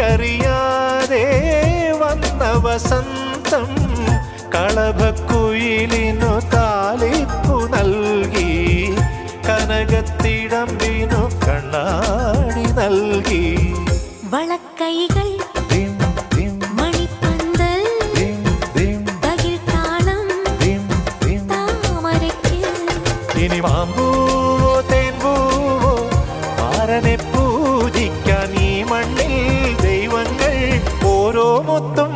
അറിയാതെ വന്ന വസന്തം കളഭക്കുയിലിനു താലിപ്പു നൽകി, കനകത്തിടമ്പിനു കണ്ണാടി നൽകി. വളക്കൈകൾ മണിപ്പന്തൽ തകിൽത്താളം താമരയ്ക്ക്. ഇനി മാമ്പൂവോ തേൻപൂവോ ആരനെ പൂജിക്കാൻ ഈ മണ്ണിൽ ദൈവങ്ങൾ ഓരോ മുത്തും